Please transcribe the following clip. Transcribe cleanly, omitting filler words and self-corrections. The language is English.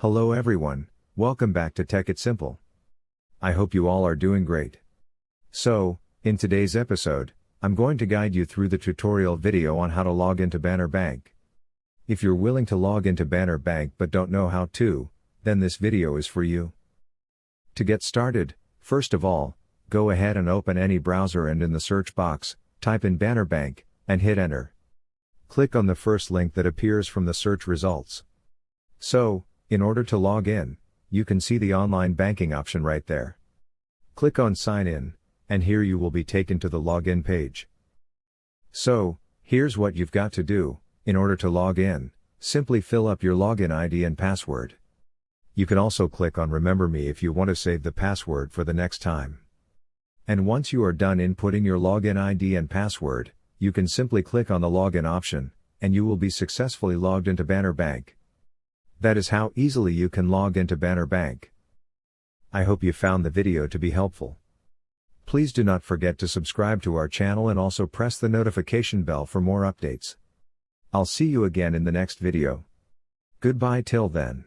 Hello everyone, welcome back to Tech It Simple. I hope you all are doing great. So, in today's episode, I'm going to guide you through the tutorial video on how to log into Banner Bank. If you're willing to log into Banner Bank but don't know how to, then this video is for you. To get started, first of all, go ahead and open any browser and in the search box, type in Banner Bank, and hit enter. Click on the first link that appears from the search results. So, in order to log in, you can see the online banking option right there. Click on Sign In, and here you will be taken to the login page. So, here's what you've got to do. In order to log in, simply fill up your login ID and password. You can also click on Remember Me if you want to save the password for the next time. And once you are done inputting your login ID and password, you can simply click on the login option, and you will be successfully logged into Banner Bank. That is how easily you can log into Banner Bank. I hope you found the video to be helpful. Please do not forget to subscribe to our channel and also press the notification bell for more updates. I'll see you again in the next video. Goodbye till then.